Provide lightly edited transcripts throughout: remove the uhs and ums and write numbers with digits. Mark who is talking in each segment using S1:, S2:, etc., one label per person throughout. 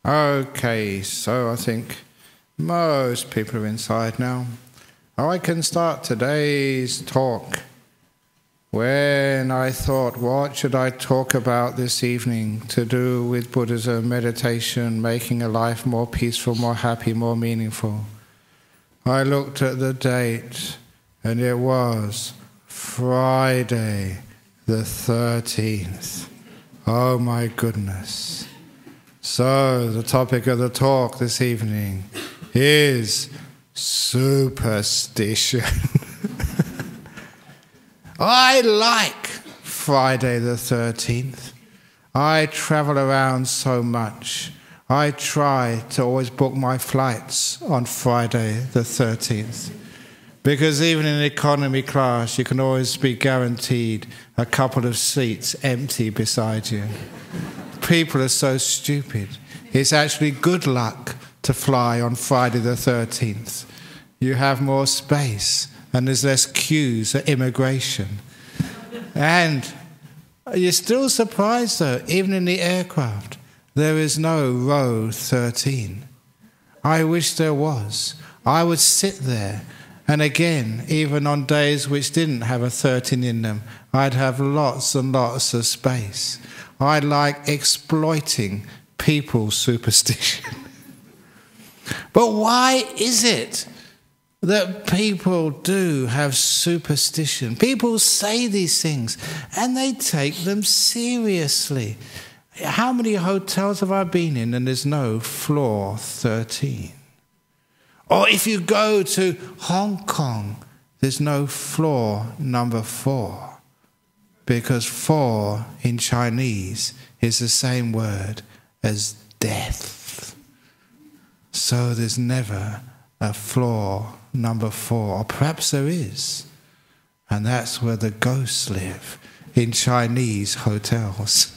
S1: Okay, so I think most people are inside now. I can start today's talk. When I thought, what should I talk about this evening to do with Buddhism, meditation, making a life more peaceful, more happy, more meaningful? I looked at the date and it was Friday the 13th. Oh my goodness. So the topic of the talk this evening is superstition. I like Friday the 13th. I travel around so much. I try to always book my flights on Friday the 13th. Because even in economy class, you can always be guaranteed a couple of seats empty beside you. People are so stupid. It's actually good luck to fly on Friday the 13th. You have more space and there's less queues at immigration. And you're still surprised though, even in the aircraft, there is no row 13. I wish there was. I would sit there, and again, even on days which didn't have a 13 in them, I'd have lots and lots of space. I like exploiting people's superstition. But why is it that people do have superstition? People say these things and they take them seriously. How many hotels have I been in and there's no floor 13? Or if you go to Hong Kong, there's no floor number 4. Because 4 in Chinese is the same word as death. So there's never a floor number 4, or perhaps there is, and that's where the ghosts live, in Chinese hotels.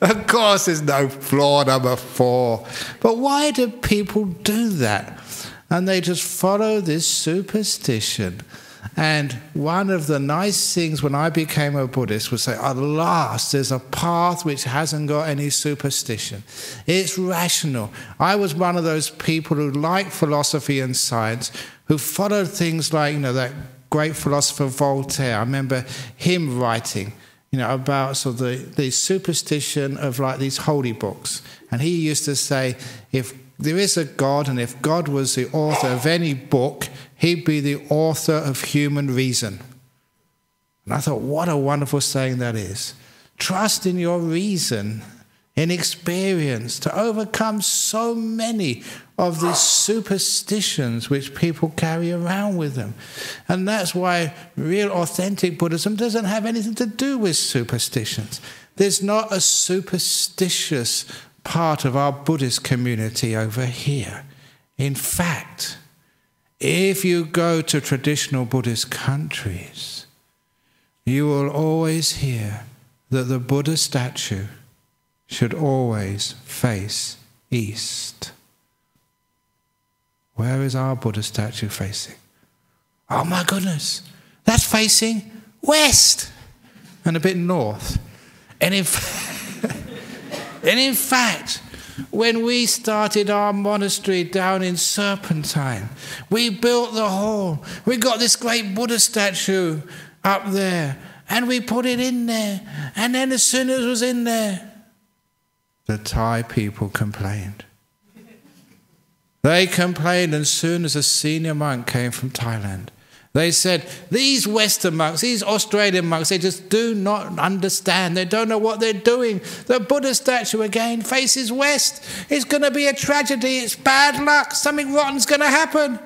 S1: Of course there's no floor number 4, but why do people do that? And they just follow this superstition. And one of the nice things when I became a Buddhist was say, at last there's a path which hasn't got any superstition. It's rational. I was one of those people who liked philosophy and science, who followed things like, that great philosopher Voltaire. I remember him writing, about sort of the superstition of like these holy books. And he used to say, if there is a God, and if God was the author of any book, he'd be the author of human reason. And I thought, what a wonderful saying that is. Trust in your reason, in experience, to overcome so many of these superstitions which people carry around with them. And that's why real authentic Buddhism doesn't have anything to do with superstitions. There's not a superstitious part of our Buddhist community over here. In fact, if you go to traditional Buddhist countries, you will always hear that the Buddha statue should always face east. Where is our Buddha statue facing? Oh my goodness, that's facing west and a bit north. And in fact, when we started our monastery down in Serpentine, we built the hall. We got this great Buddha statue up there, and we put it in there. And then as soon as it was in there, the Thai people complained. They complained as soon as a senior monk came from Thailand. They said, these Western monks, these Australian monks, they just do not understand. They don't know what they're doing. The Buddha statue again faces west. It's going to be a tragedy. It's bad luck. Something rotten's going to happen.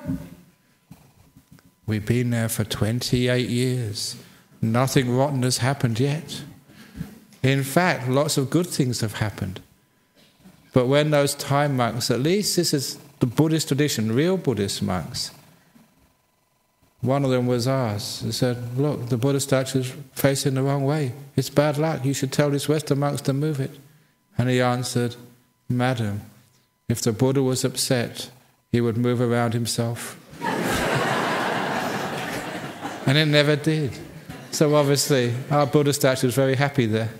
S1: We've been there for 28 years. Nothing rotten has happened yet. In fact, lots of good things have happened. But when those Thai monks, at least this is the Buddhist tradition, real Buddhist monks, one of them was asked, he said, look, the Buddha statue is facing the wrong way. It's bad luck. You should tell these Western monks to move it. And he answered, Madam, if the Buddha was upset, he would move around himself. And it never did. So obviously, our Buddha statue is very happy there.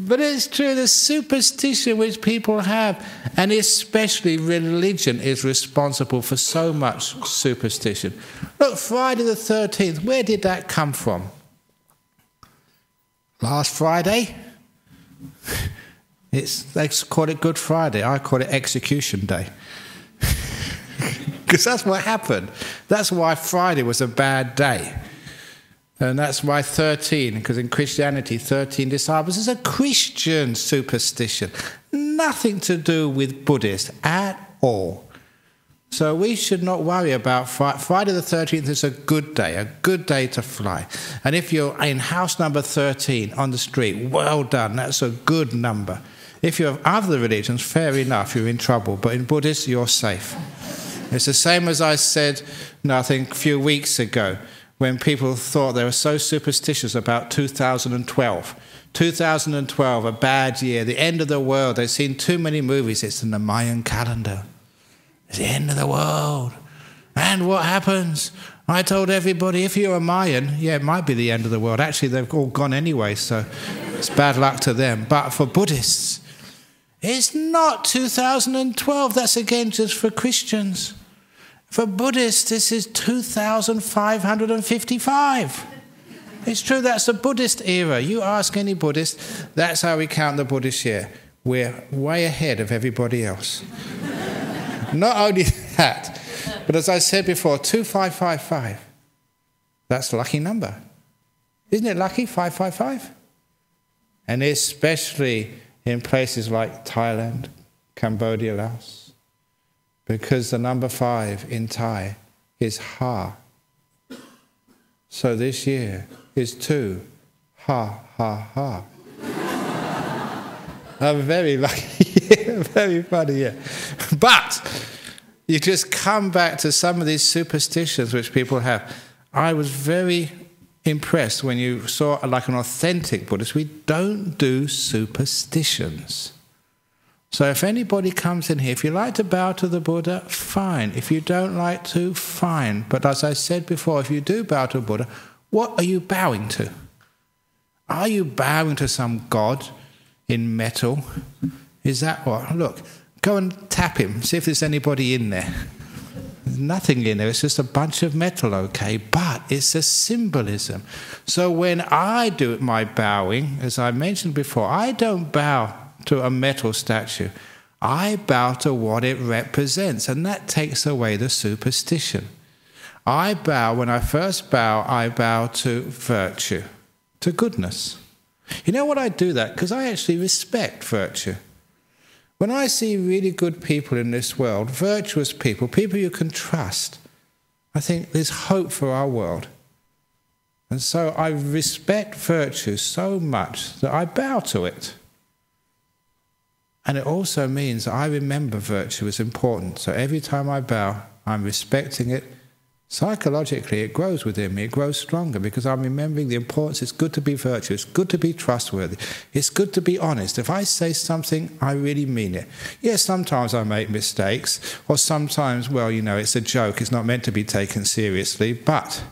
S1: But it's true, the superstition which people have, and especially religion, is responsible for so much superstition. Look, Friday the 13th, where did that come from? Last Friday? They call it Good Friday. I call it Execution Day. Because that's what happened. That's why Friday was a bad day. And that's why 13, because in Christianity, 13 disciples is a Christian superstition. Nothing to do with Buddhist at all. So we should not worry about Friday the 13th is a good day to fly. And if you're in house number 13 on the street, well done, that's a good number. If you're of other religions, fair enough, you're in trouble. But in Buddhist, you're safe. It's the same as I said, I think a few weeks ago, when people thought they were so superstitious about 2012. 2012, a bad year, the end of the world. They've seen too many movies. It's in the Mayan calendar. It's the end of the world. And what happens? I told everybody, if you're a Mayan, it might be the end of the world. Actually, they've all gone anyway, so it's bad luck to them. But for Buddhists, it's not 2012. That's again just for Christians. For Buddhists, this is 2555. It's true, that's the Buddhist era. You ask any Buddhist, that's how we count the Buddhist year. We're way ahead of everybody else. Not only that, but as I said before, 2555. That's a lucky number. Isn't it lucky, 555? And especially in places like Thailand, Cambodia, Laos. Because the number 5 in Thai is Ha. So this year is 2. Ha, ha, ha. A very lucky year, very funny year. But you just come back to some of these superstitions which people have. I was very impressed when you saw like an authentic Buddhist. We don't do superstitions. So if anybody comes in here, if you like to bow to the Buddha, fine. If you don't like to, fine. But as I said before, if you do bow to Buddha, what are you bowing to? Are you bowing to some god in metal? Is that what? Look, go and tap him, see if there's anybody in there. There's nothing in there, it's just a bunch of metal, okay? But it's a symbolism. So when I do my bowing, as I mentioned before, I don't bow to a metal statue. I bow to what it represents, and that takes away the superstition. I bow, when I first bow, I bow to virtue, to goodness. You know what I do that? Because I actually respect virtue. When I see really good people in this world, virtuous people, people you can trust, I think there's hope for our world. And so I respect virtue so much that I bow to it. And it also means that I remember virtue is important. So every time I bow, I'm respecting it. Psychologically, it grows within me. It grows stronger because I'm remembering the importance. It's good to be virtuous. It's good to be trustworthy. It's good to be honest. If I say something, I really mean it. Yes, sometimes I make mistakes. Or sometimes, well, you know, it's a joke. It's not meant to be taken seriously. But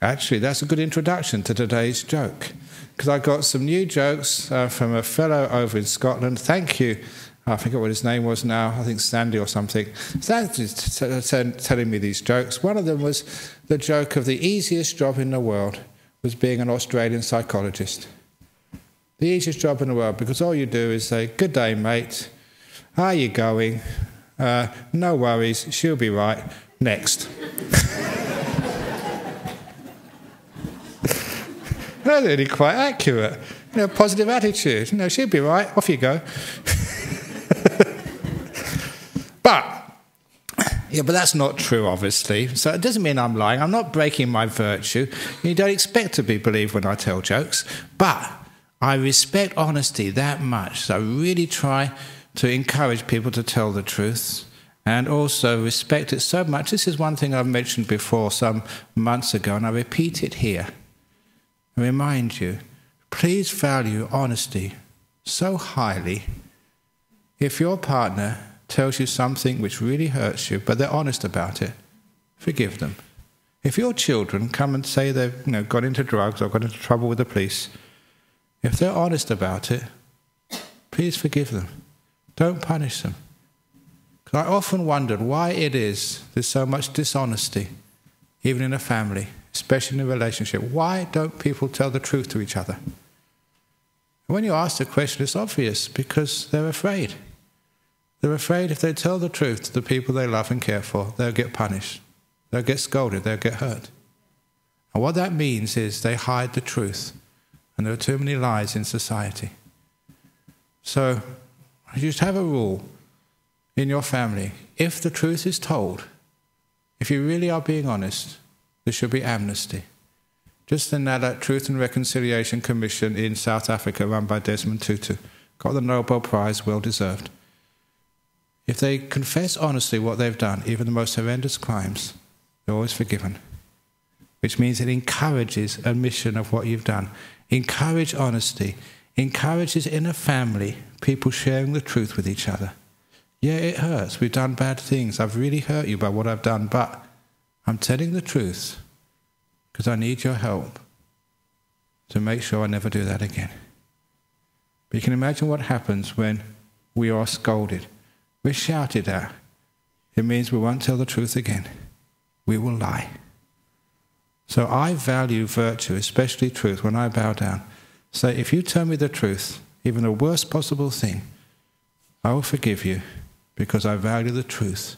S1: actually, that's a good introduction to today's joke. Because I got some new jokes from a fellow over in Scotland. Thank you. I forget what his name was now. I think Sandy or something. Thanks for telling me these jokes. One of them was the joke of the easiest job in the world was being an Australian psychologist. The easiest job in the world, because all you do is say, "Good day, mate. How are you going? No worries. She'll be right. Next." That's really quite accurate. You know, positive attitude. You know, she'll be right. Off you go. But that's not true, obviously. So it doesn't mean I'm lying. I'm not breaking my virtue. You don't expect to be believed when I tell jokes. But I respect honesty that much. So I really try to encourage people to tell the truth and also respect it so much. This is one thing I've mentioned before some months ago, and I repeat it here. I remind you, please value honesty so highly. If your partner tells you something which really hurts you, but they're honest about it, forgive them. If your children come and say they've got into drugs or got into trouble with the police, if they're honest about it, Please forgive them. Don't punish them. Because I often wondered why it is there's so much dishonesty, even in a family, especially in a relationship. Why don't people tell the truth to each other? And when you ask the question, it's obvious, because they're afraid. They're afraid if they tell the truth to the people they love and care for, they'll get punished. They'll get scolded. They'll get hurt. And what that means is they hide the truth. And there are too many lies in society. So you just have a rule in your family. If the truth is told, if you really are being honest, there should be amnesty. Just in that Truth and Reconciliation Commission in South Africa, run by Desmond Tutu, got the Nobel Prize, well deserved. If they confess honestly what they've done, even the most horrendous crimes, they're always forgiven. Which means it encourages admission of what you've done. Encourage honesty. Encourages in a family people sharing the truth with each other. Yeah, it hurts. We've done bad things. I've really hurt you by what I've done, but I'm telling the truth because I need your help to make sure I never do that again. But you can imagine what happens when we are scolded. We're shouted at. It means we won't tell the truth again. We will lie. So I value virtue, especially truth, when I bow down. Say, if you tell me the truth, even the worst possible thing, I will forgive you because I value the truth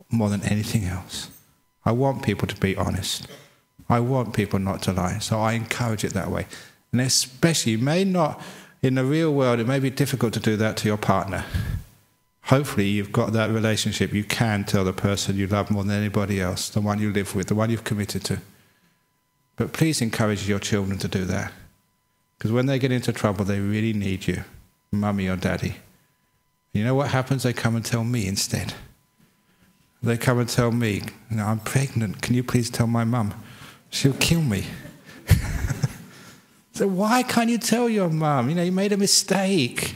S1: more than anything else. I want people to be honest. I want people not to lie. So I encourage it that way. And especially, you may not, in the real world, it may be difficult to do that to your partner. Hopefully you've got that relationship. You can tell the person you love more than anybody else, the one you live with, the one you've committed to. But please encourage your children to do that. Because when they get into trouble, they really need you, mummy or daddy. You know what happens? They come and tell me instead. They come and tell me, I'm pregnant, can you please tell my mum? She'll kill me. So why can't you tell your mum? You made a mistake.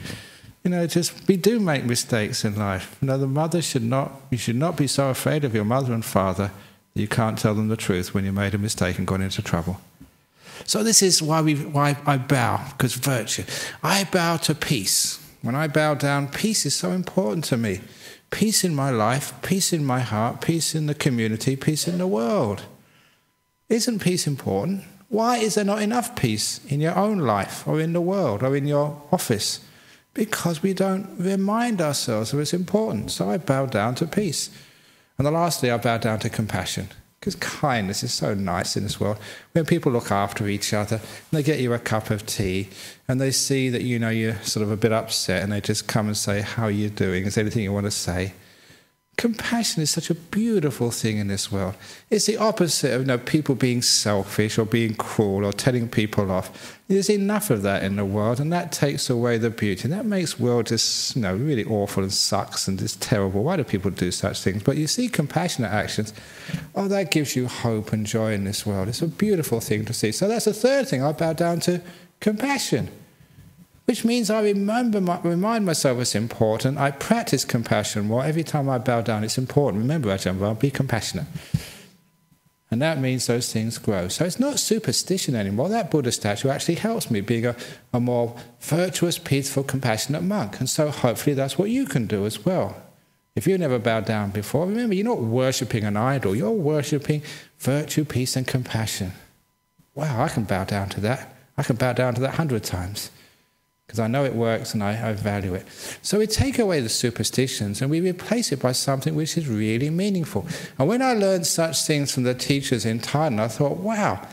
S1: We do make mistakes in life. The mother you should not be so afraid of your mother and father that you can't tell them the truth when you made a mistake and got into trouble. So this is why I bow, because virtue. I bow to peace. When I bow down, peace is so important to me. Peace in my life, peace in my heart, peace in the community, peace in the world. Isn't peace important? Why is there not enough peace in your own life or in the world or in your office? Because we don't remind ourselves of its importance. So I bow down to peace. And lastly, I bow down to compassion. Because kindness is so nice in this world. When people look after each other, and they get you a cup of tea, and they see that you're sort of a bit upset, and they just come and say, how are you doing? Is there anything you want to say? Compassion is such a beautiful thing in this world. It's the opposite of people being selfish or being cruel or telling people off. There's enough of that in the world, and that takes away the beauty. And that makes the world just really awful and sucks and just terrible. Why do people do such things? But you see compassionate actions, that gives you hope and joy in this world. It's a beautiful thing to see. So that's the third thing. I bow down to compassion. Which means I remind myself it's important. I practice compassion more. Every time I bow down, it's important. Remember, Ajahn Brahm, be compassionate. And that means those things grow. So it's not superstition anymore. That Buddha statue actually helps me being a more virtuous, peaceful, compassionate monk. And so hopefully that's what you can do as well. If you've never bowed down before, remember, you're not worshipping an idol. You're worshipping virtue, peace, and compassion. Wow, I can bow down to that. I can bow down to that 100 times. Because I know it works and I value it. So we take away the superstitions and we replace it by something which is really meaningful. And when I learned such things from the teachers in Thailand, I thought, wow,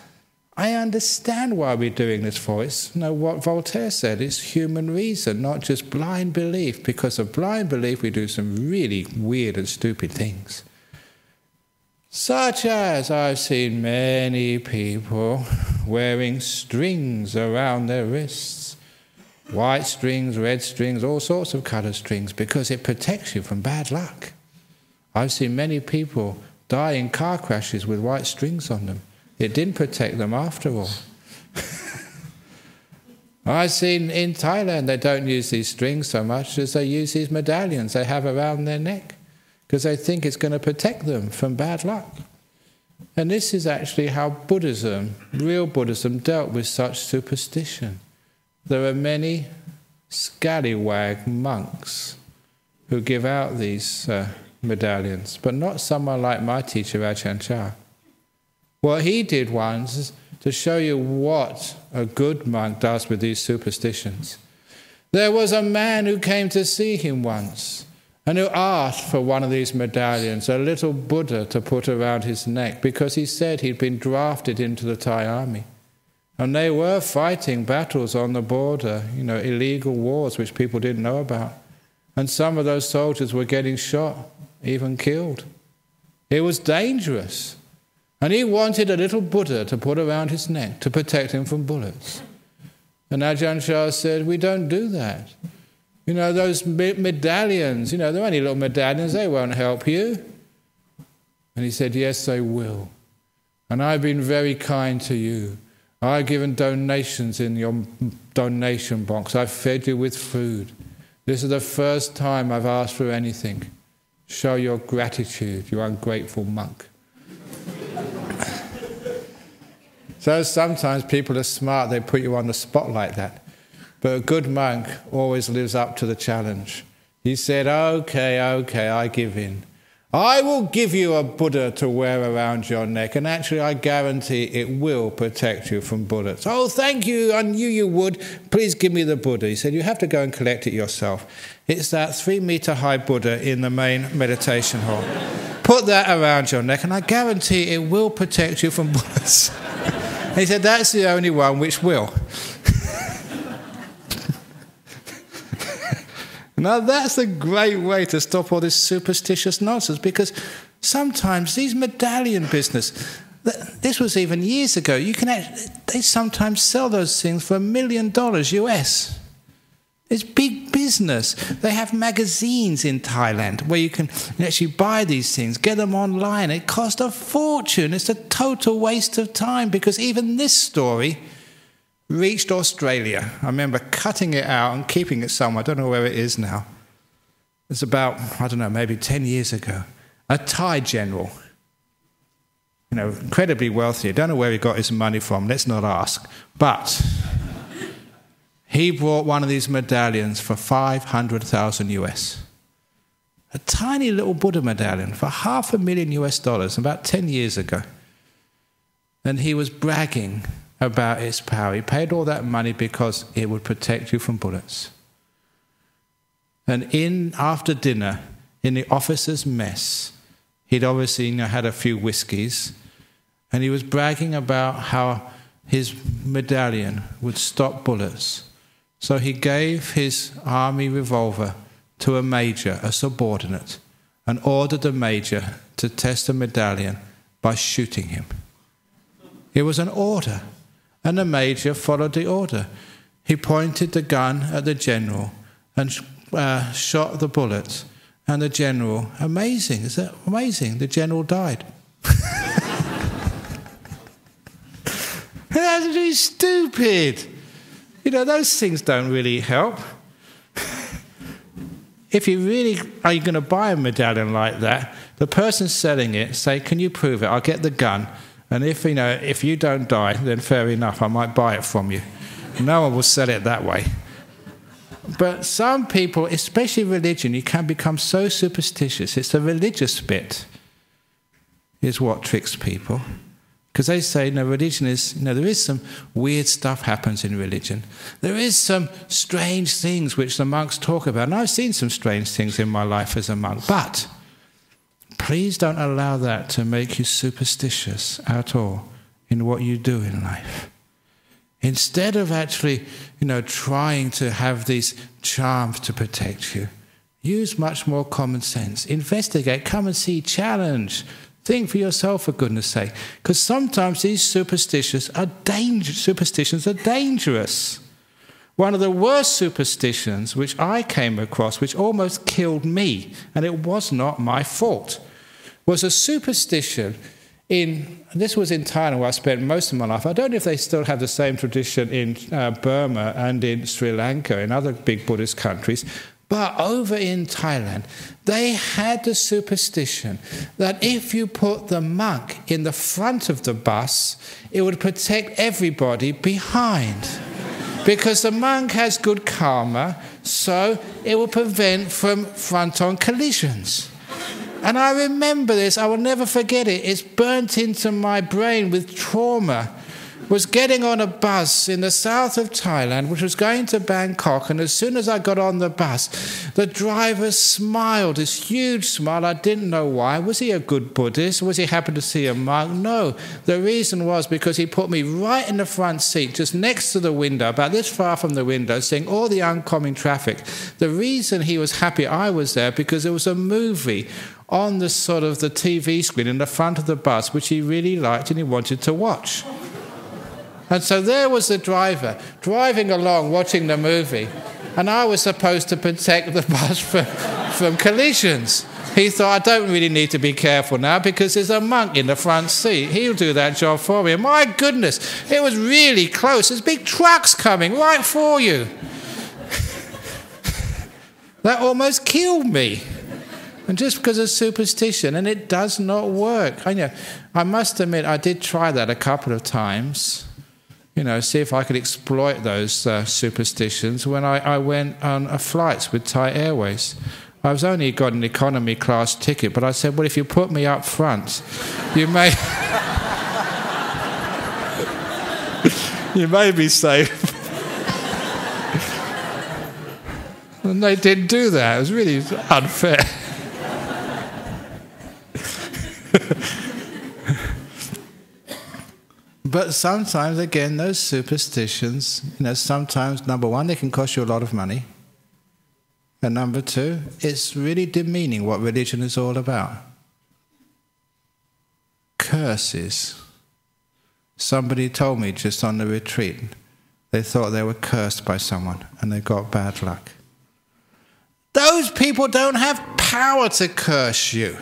S1: I understand why we're doing this for. It's what Voltaire said, it's human reason, not just blind belief. Because of blind belief, we do some really weird and stupid things. Such as I've seen many people wearing strings around their wrists. White strings, red strings, all sorts of coloured strings, because it protects you from bad luck. I've seen many people die in car crashes with white strings on them. It didn't protect them after all. I've seen in Thailand they don't use these strings so much as they use these medallions they have around their neck, because they think it's going to protect them from bad luck. And this is actually how Buddhism, real Buddhism, dealt with such superstition. There are many scallywag monks who give out these medallions, but not someone like my teacher, Ajahn Brahm. What he did once is to show you what a good monk does with these superstitions. There was a man who came to see him once and who asked for one of these medallions, a little Buddha to put around his neck, because he said he'd been drafted into the Thai army. And they were fighting battles on the border, illegal wars which people didn't know about. And some of those soldiers were getting shot, even killed. It was dangerous. And he wanted a little Buddha to put around his neck to protect him from bullets. And Ajahn Brahm said, we don't do that. Those medallions, they're only little medallions, they won't help you. And he said, yes, they will. And I've been very kind to you. I've given donations in your donation box. I've fed you with food. This is the first time I've asked for anything. Show your gratitude, you ungrateful monk. So sometimes people are smart, they put you on the spot like that. But a good monk always lives up to the challenge. He said, okay, I give in. I will give you a Buddha to wear around your neck, and actually I guarantee it will protect you from bullets. Oh, thank you, I knew you would. Please give me the Buddha. He said, you have to go and collect it yourself. It's that 3-meter high Buddha in the main meditation hall. Put that around your neck, and I guarantee it will protect you from bullets. He said, that's the only one which will. Now that's a great way to stop all this superstitious nonsense, because sometimes these medallion business, this was even years ago, they sometimes sell those things for $1 million US. It's big business. They have magazines in Thailand where you can actually buy these things, get them online. It costs a fortune. It's a total waste of time, because even this story reached Australia. I remember cutting it out and keeping it somewhere. I don't know where it is now. It's about, I don't know, maybe 10 years ago. A Thai general, incredibly wealthy. I don't know where he got his money from. Let's not ask. But he bought one of these medallions for 500,000 US. A tiny little Buddha medallion for $500,000 US about 10 years ago. And he was bragging about its power. He paid all that money because it would protect you from bullets. And after dinner, in the officers' mess, he'd obviously had a few whiskies, and he was bragging about how his medallion would stop bullets. So he gave his army revolver to a major, a subordinate, and ordered the major to test the medallion by shooting him. It was an order. And the major followed the order. He pointed the gun at the general and shot the bullet. And the general, amazing, is that amazing? The general died. That's really stupid. Those things don't really help. If you really are going to buy a medallion like that, the person selling it, say, can you prove it? I'll get the gun. And if you don't die, then fair enough, I might buy it from you. No one will sell it that way. But some people, especially religion, you can become so superstitious. It's the religious bit is what tricks people. Because they say, religion is, there is some weird stuff happens in religion. There is some strange things which the monks talk about. And I've seen some strange things in my life as a monk. But please don't allow that to make you superstitious at all in what you do in life. Instead of actually, trying to have these charms to protect you, use much more common sense. Investigate, come and see, challenge. Think for yourself, for goodness sake. Because sometimes these superstitions are dangerous. One of the worst superstitions which I came across, which almost killed me, and it was not my fault, was a superstition this was in Thailand where I spent most of my life. I don't know if they still have the same tradition in Burma and in Sri Lanka, in other big Buddhist countries, but over in Thailand, they had the superstition that if you put the monk in the front of the bus, it would protect everybody behind. because the monk has good karma, so it will prevent from front-on collisions. And I remember this, I will never forget it. It's burnt into my brain with trauma. Was getting on a bus in the south of Thailand, which was going to Bangkok, and as soon as I got on the bus, the driver smiled, this huge smile. I didn't know why. Was he a good Buddhist? Was he happy to see a monk? No. The reason was because he put me right in the front seat, just next to the window, about this far from the window, seeing all the oncoming traffic. The reason he was happy I was there, because there was a movie on the sort of the TV screen in the front of the bus, which he really liked and he wanted to watch. And so there was the driver, driving along, watching the movie, and I was supposed to protect the bus from collisions. He thought, I don't really need to be careful now because there's a monk in the front seat. He'll do that job for me. And my goodness, it was really close. There's big trucks coming right for you. That almost killed me. And just because of superstition, and it does not work. I must admit, I did try that a couple of times. See if I could exploit those superstitions when I went on flights with Thai Airways. I was only got an economy class ticket, but I said, well, if you put me up front, you may you may be safe. And they didn't do that. It was really unfair. But sometimes, again, those superstitions, sometimes, number one, they can cost you a lot of money. And number two, it's really demeaning what religion is all about. Curses. Somebody told me just on the retreat, they thought they were cursed by someone and they got bad luck. Those people don't have power to curse you.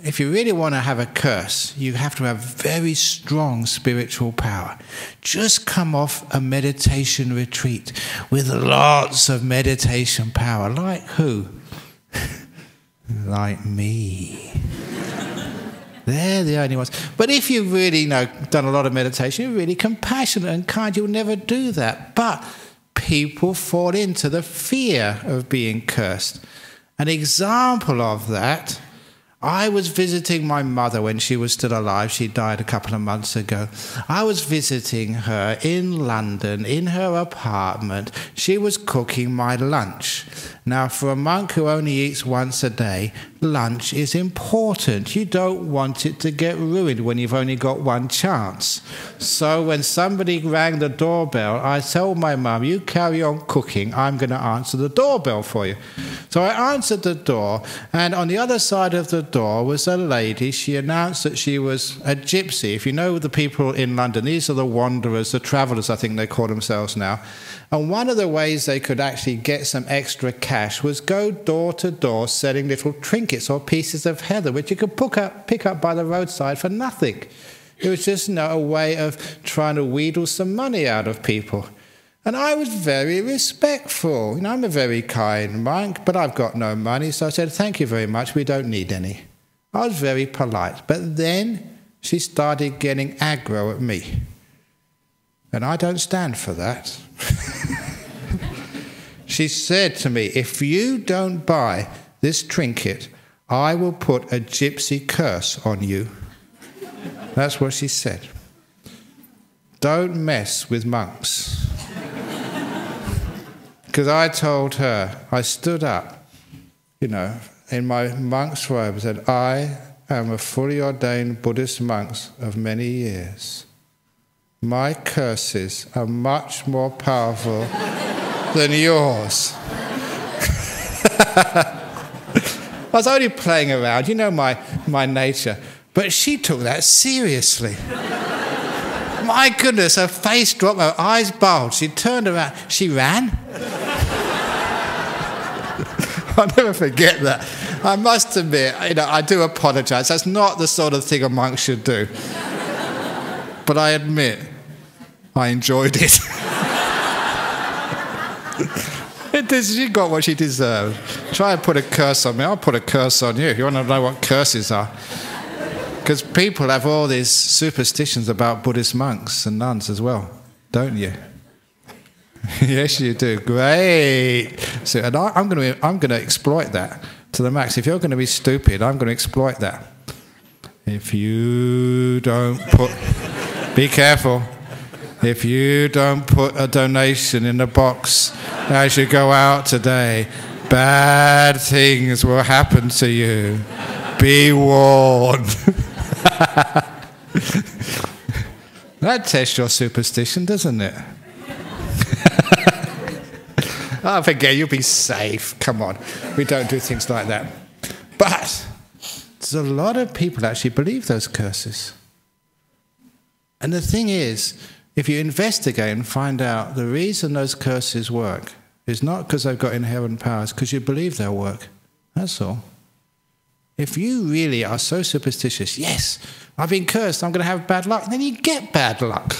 S1: If you really want to have a curse, you have to have very strong spiritual power. Just come off a meditation retreat with lots of meditation power. Like who? Like me. They're the only ones. But if you've really done a lot of meditation, you're really compassionate and kind, you'll never do that. But people fall into the fear of being cursed. An example of that, I was visiting my mother when she was still alive. She died a couple of months ago. I was visiting her in London, in her apartment. She was cooking my lunch. Now, for a monk who only eats once a day, lunch is important. You don't want it to get ruined when you've only got one chance. So when somebody rang the doorbell, I told my mum, you carry on cooking, I'm going to answer the doorbell for you. So I answered the door, and on the other side of the door was a lady. She announced that she was a gypsy. If you know the people in London, these are the wanderers, the travellers, I think they call themselves now. And one of the ways they could actually get some extra cash was go door to door selling little trinkets or pieces of heather, which you could pick up by the roadside for nothing. It was just a way of trying to wheedle some money out of people. And I was very respectful. I'm a very kind monk, but I've got no money. So I said, thank you very much, we don't need any. I was very polite. But then she started getting aggro at me. And I don't stand for that. She said to me, if you don't buy this trinket, I will put a gypsy curse on you. That's what she said. Don't mess with monks. Because I told her, I stood up, in my monk's robe and said, I am a fully ordained Buddhist monk of many years. My curses are much more powerful than yours. I was only playing around, my nature. But she took that seriously. My goodness, her face dropped, her eyes bulged. She turned around, she ran. I'll never forget that. I must admit, I do apologise. That's not the sort of thing a monk should do. But I admit, I enjoyed it. She got what she deserved. Try and put a curse on me. I'll put a curse on you if you want to know what curses are. Because people have all these superstitions about Buddhist monks and nuns as well, don't you? Yes, you do. Great. So, and I'm going to exploit that to the max. If you're going to be stupid, I'm going to exploit that. If you don't put... Be careful. If you don't put a donation in the box as you go out today, bad things will happen to you. Be warned. That tests your superstition, doesn't it? Oh, forget, you'll be safe. Come on. We don't do things like that. But there's a lot of people that actually believe those curses. And the thing is, if you investigate and find out the reason those curses work is not because they've got inherent powers, because you believe they'll work. That's all. If you really are so superstitious, yes, I've been cursed, I'm going to have bad luck, then you get bad luck.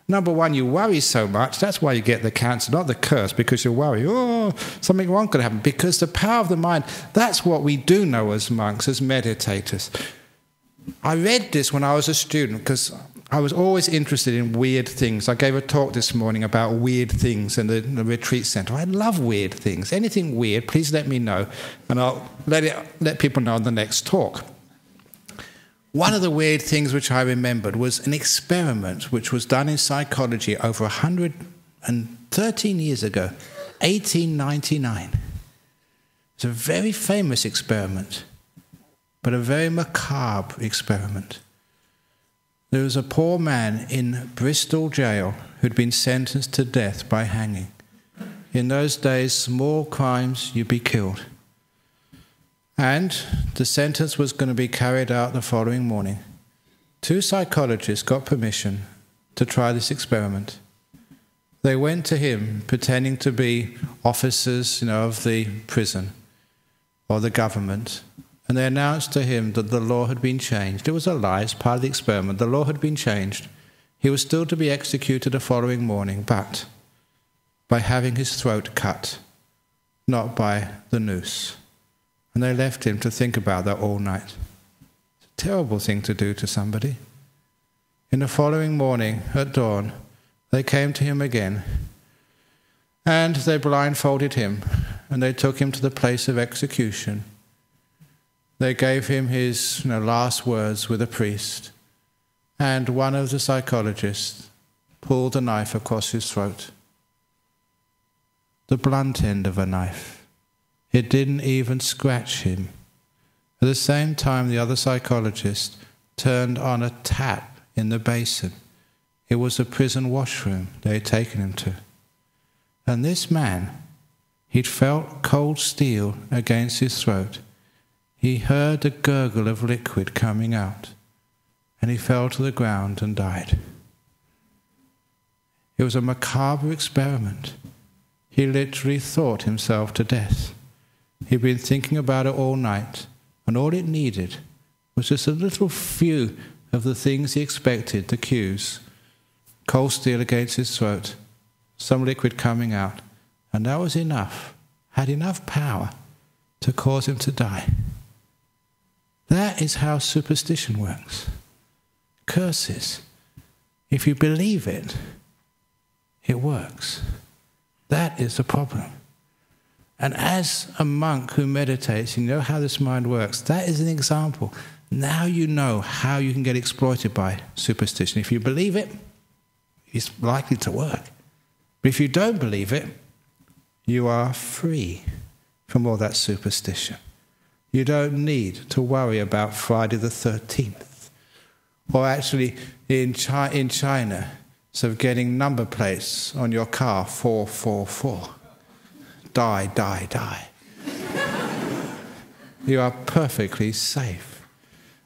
S1: Number one, you worry so much, that's why you get the cancer, not the curse, because you worry, oh, something wrong could happen. Because the power of the mind, that's what we do know as monks, as meditators. I read this when I was a student, because I was always interested in weird things. I gave a talk this morning about weird things in the retreat center. I love weird things. Anything weird, please let me know, and I'll let people know in the next talk. One of the weird things which I remembered was an experiment which was done in psychology over 113 years ago, 1899. It's a very famous experiment, but a very macabre experiment. There was a poor man in Bristol jail who'd been sentenced to death by hanging. In those days, small crimes, you'd be killed. And the sentence was going to be carried out the following morning. 2 psychologists got permission to try this experiment. They went to him pretending to be officers, of the prison or the government. And they announced to him that the law had been changed. It was a lie, it's part of the experiment. The law had been changed. He was still to be executed the following morning, but by having his throat cut, not by the noose. And they left him to think about that all night. It's a terrible thing to do to somebody. In the following morning, at dawn, they came to him again, and they blindfolded him, and they took him to the place of execution. They gave him his last words with a priest, and one of the psychologists pulled a knife across his throat. The blunt end of a knife. It didn't even scratch him. At the same time, the other psychologist turned on a tap in the basin. It was a prison washroom they had taken him to. And this man, he'd felt cold steel against his throat. He heard a gurgle of liquid coming out, and he fell to the ground and died. It was a macabre experiment. He literally thought himself to death. He'd been thinking about it all night, and all it needed was just a little few of the things he expected, the cues. Cold steel against his throat, some liquid coming out, and that was enough, had enough power to cause him to die. That is how superstition works. Curses. If you believe it, it works. That is the problem. And as a monk who meditates, you know how this mind works. That is an example. Now you know how you can get exploited by superstition. If you believe it, it's likely to work. But if you don't believe it, you are free from all that superstition. You don't need to worry about Friday the 13th. Or actually, in China, so getting number plates on your car, 444. Die, die, die. You are perfectly safe.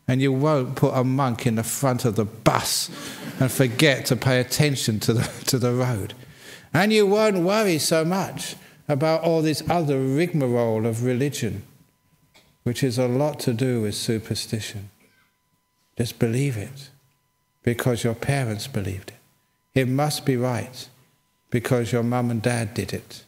S1: And you won't put a monk in the front of the bus and forget to pay attention to the road. And you won't worry so much about all this other rigmarole of religion, which is a lot to do with superstition. Just believe it, because your parents believed it. It must be right, because your mum and dad did it.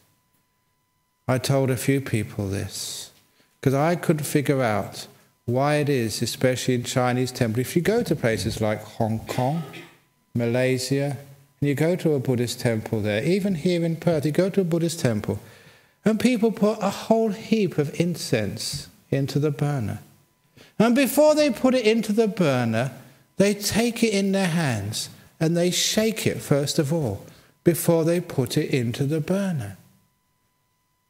S1: I told a few people this, because I couldn't figure out why it is, especially in Chinese temples. If you go to places like Hong Kong, Malaysia, And you go to a Buddhist temple there, even here in Perth, you go to a Buddhist temple, and people put a whole heap of incense into the burner. And before they put it into the burner, they take it in their hands and they shake it first of all, before they put it into the burner.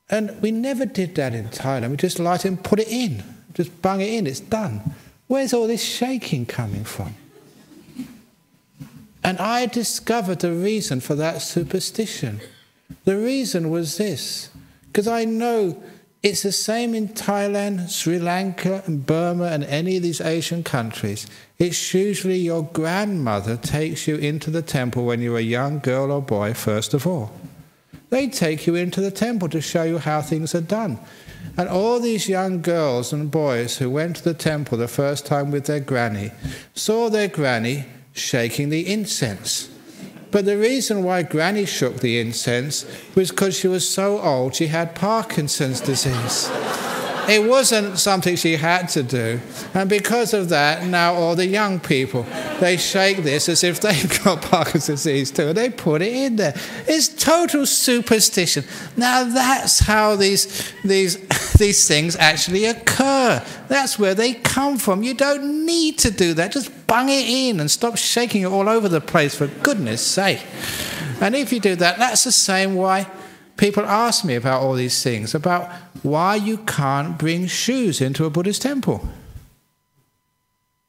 S1: And we never did that in Thailand. We just light it and put it in. Just bung it in, it's done. Where's all this shaking coming from? And I discovered the reason for that superstition. The reason was this, because I know it's the same in Thailand, Sri Lanka, and Burma, and any of these Asian countries. It's usually your grandmother takes you into the temple when you're a young girl or boy, first of all. They take you into the temple to show you how things are done. And all these young girls and boys who went to the temple the first time with their granny saw their granny shaking the incense. But the reason why Granny shook the incense was because she was so old she had Parkinson's disease. It wasn't something she had to do. And because of that, now all the young people, they shake this as if they've got Parkinson's disease too, and they put it in there. It's total superstition. Now that's how these things actually occur. That's where they come from. You don't need to do that. Just bung it in and stop shaking it all over the place, for goodness sake. And if you do that, that's the same why people ask me about all these things, about why you can't bring shoes into a Buddhist temple.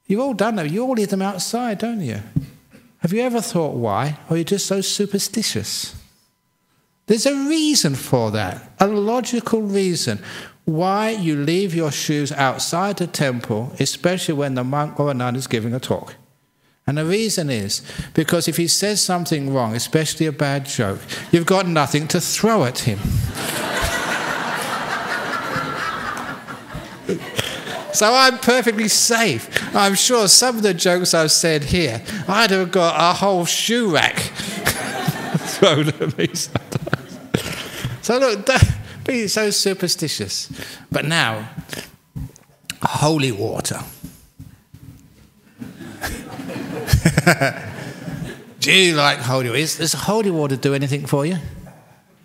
S1: You've all done that. You all leave them outside, don't you? Have you ever thought why? Or are you just so superstitious? There's a reason for that, a logical reason why you leave your shoes outside the temple, especially when the monk or a nun is giving a talk. And the reason is because if he says something wrong, especially a bad joke, you've got nothing to throw at him. So I'm perfectly safe. I'm sure some of the jokes I've said here, I'd have got a whole shoe rack thrown at me sometimes. So look, don't be so superstitious. But now, holy water. Do you like holy water? Does holy water do anything for you?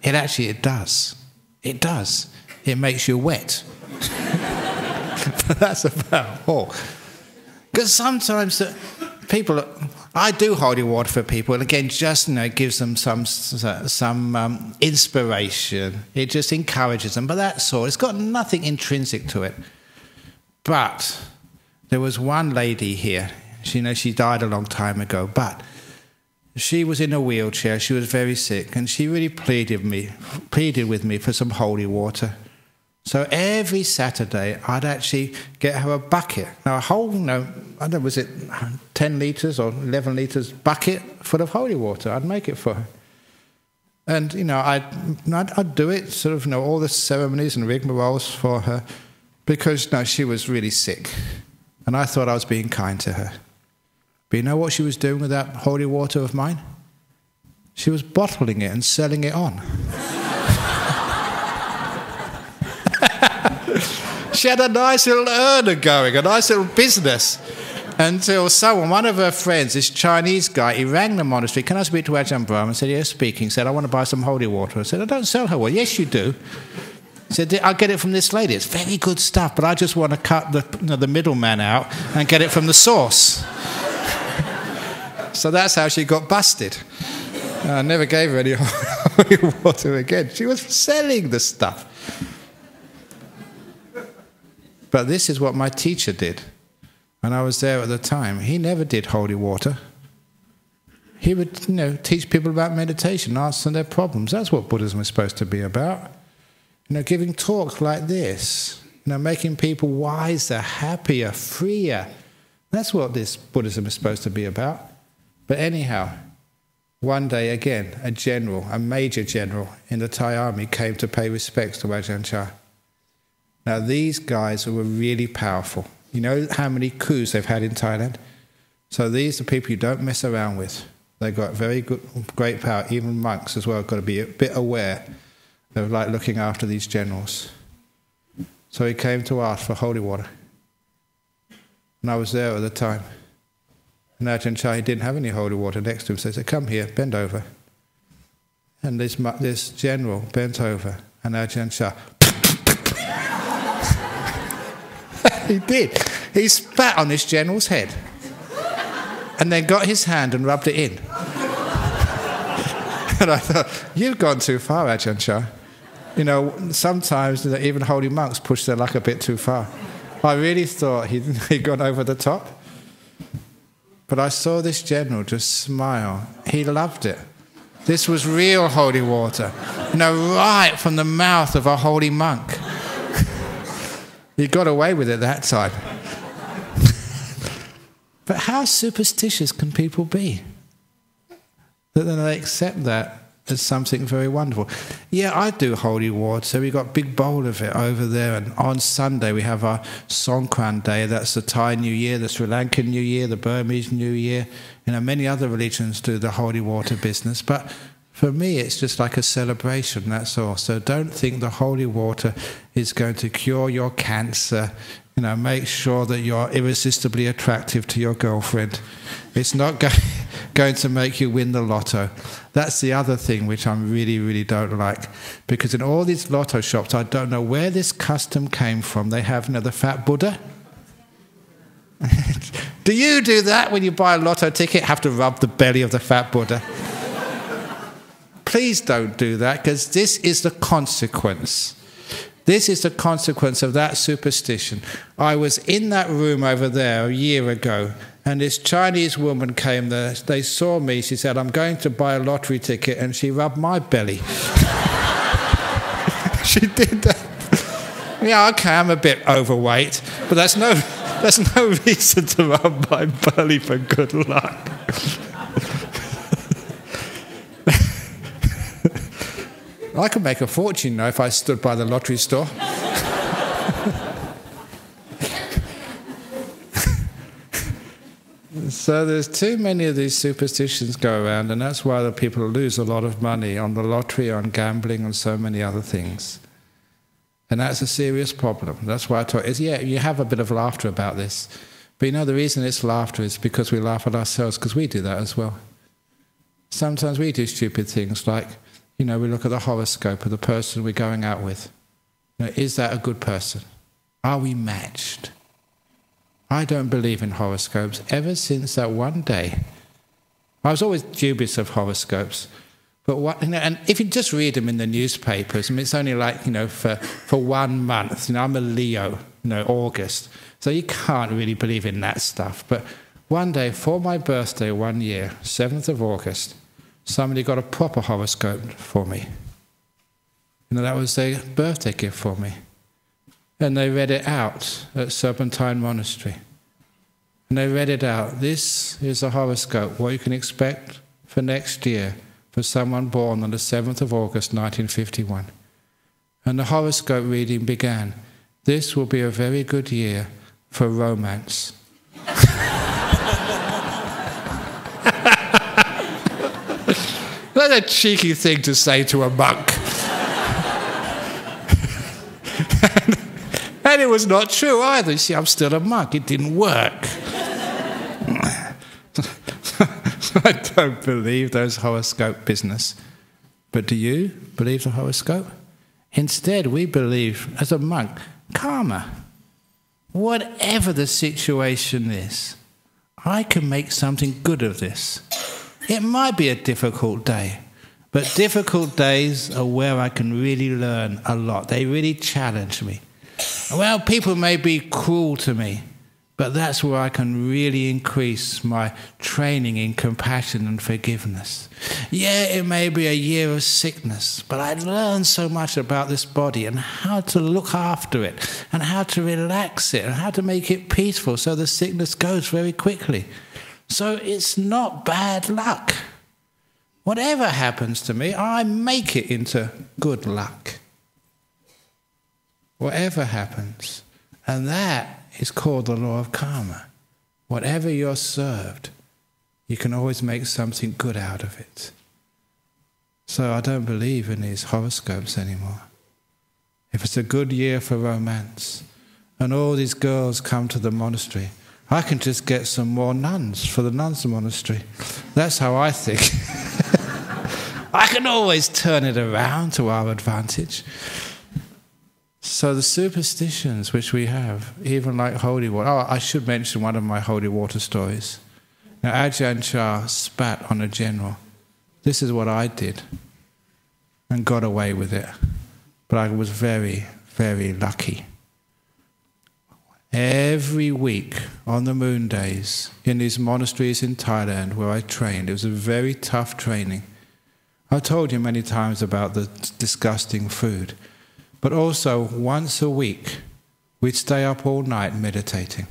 S1: It does. It does. It makes you wet. But that's about all. Because sometimes I do holy water for people, and again, just gives them some inspiration. It just encourages them. But that's all. It's got nothing intrinsic to it. But there was one lady here. She died a long time ago, but she was in a wheelchair. She was very sick, and she really pleaded with me for some holy water. So every Saturday, I'd actually get her a bucket. Now, a whole, I don't know, was it 10 litres or 11 litres bucket full of holy water? I'd make it for her. And, I'd do it, sort of, all the ceremonies and rigmaroles for her, because, she was really sick. And I thought I was being kind to her. But you know what she was doing with that holy water of mine? She was bottling it and selling it on. She had a nice little earner going, a nice little business. Until one of her friends, this Chinese guy, he rang the monastery. Can I speak to Ajahn Brahm? I said, yes, speaking. He said, I want to buy some holy water. I said, I don't sell holy water. Yes, you do. He said, I'll get it from this lady. It's very good stuff, but I just want to cut the middleman out and get it from the source. So that's how she got busted. I never gave her any holy water again. She was selling the stuff. But this is what my teacher did when I was there at the time. He never did holy water. He would, teach people about meditation, ask them their problems. That's what Buddhism is supposed to be about. Giving talks like this, making people wiser, happier, freer. That's what this Buddhism is supposed to be about. But anyhow, one day again, a major general in the Thai army came to pay respects to Ajahn Chah. Now these guys were really powerful. You know how many coups they've had in Thailand? So these are people you don't mess around with. They've got great power. Even monks as well have got to be a bit aware of looking after these generals. So he came to ask for holy water. And I was there at the time. And Ajahn Chah, he didn't have any holy water next to him, so he said, come here, bend over. And this general bent over, and Ajahn Chah, he did. He spat on this general's head, and then got his hand and rubbed it in. And I thought, you've gone too far, Ajahn Chah. You know, sometimes even holy monks push their luck a bit too far. I really thought he'd gone over the top. But I saw this general just smile. He loved it. This was real holy water. You know, right from the mouth of a holy monk. He got away with it that time. But how superstitious can people be? That then they accept that as something very wonderful. Yeah, I do holy water, so we've got a big bowl of it over there, and on Sunday we have our Songkran Day. That's the Thai New Year, the Sri Lankan New Year, the Burmese New Year. You know, many other religions do the holy water business, but for me it's just like a celebration, that's all. So don't think the holy water is going to cure your cancer. You know, make sure that you're irresistibly attractive to your girlfriend. It's not going to make you win the lotto. That's the other thing which I really, really don't like. Because in all these lotto shops, I don't know where this custom came from. They have, you know, the fat Buddha. Do you do that when you buy a lotto ticket? Have to rub the belly of the fat Buddha? Please don't do that, because this is the consequence. This is the consequence of that superstition. I was in that room over there a year ago, and this Chinese woman came there. They saw me. She said, I'm going to buy a lottery ticket, and she rubbed my belly. She did that. Yeah, okay, I'm a bit overweight, but that's no reason to rub my belly for good luck. I could make a fortune, though, if I stood by the lottery store. So there's too many of these superstitions go around, and that's why the people lose a lot of money on the lottery, on gambling, and so many other things. And that's a serious problem. That's why I talk. Yeah, you have a bit of laughter about this, but you know the reason it's laughter is because we laugh at ourselves, because we do that as well. Sometimes we do stupid things like, you know, we look at the horoscope of the person we're going out with. You know, is that a good person? Are we matched? I don't believe in horoscopes ever since that one day. I was always dubious of horoscopes. But what, you know, and if you just read them in the newspapers, I mean, it's only like, you know, for 1 month. You know, I'm a Leo, you know, August. So you can't really believe in that stuff. But one day, for my birthday one year, 7th of August, somebody got a proper horoscope for me. You know, that was their birthday gift for me. And they read it out at Serpentine Monastery. And they read it out. This is a horoscope, what you can expect for next year for someone born on the 7th of August, 1951. And the horoscope reading began, this will be a very good year for romance. That's a cheeky thing to say to a monk. And it was not true either. You see, I'm still a monk. It didn't work. I don't believe those horoscope business. But do you believe the horoscope? Instead, we believe, as a monk, karma. Whatever the situation is, I can make something good of this. It might be a difficult day, but difficult days are where I can really learn a lot. They really challenge me. Well, people may be cruel to me, but that's where I can really increase my training in compassion and forgiveness. Yeah, it may be a year of sickness, but I learned so much about this body and how to look after it and how to relax it and how to make it peaceful so the sickness goes very quickly. So it's not bad luck. Whatever happens to me, I make it into good luck. Whatever happens. And that is called the law of karma. Whatever you're served, you can always make something good out of it. So I don't believe in these horoscopes anymore. If it's a good year for romance, and all these girls come to the monastery, I can just get some more nuns for the nuns monastery. That's how I think. I can always turn it around to our advantage. So the superstitions which we have, even like holy water. Oh, I should mention one of my holy water stories. Now, Ajahn Brahm spat on a general. This is what I did and got away with it. But I was very, very lucky. Every week on the moon days in these monasteries in Thailand where I trained, it was a very tough training. I told you many times about the disgusting food. But also, once a week, we'd stay up all night meditating.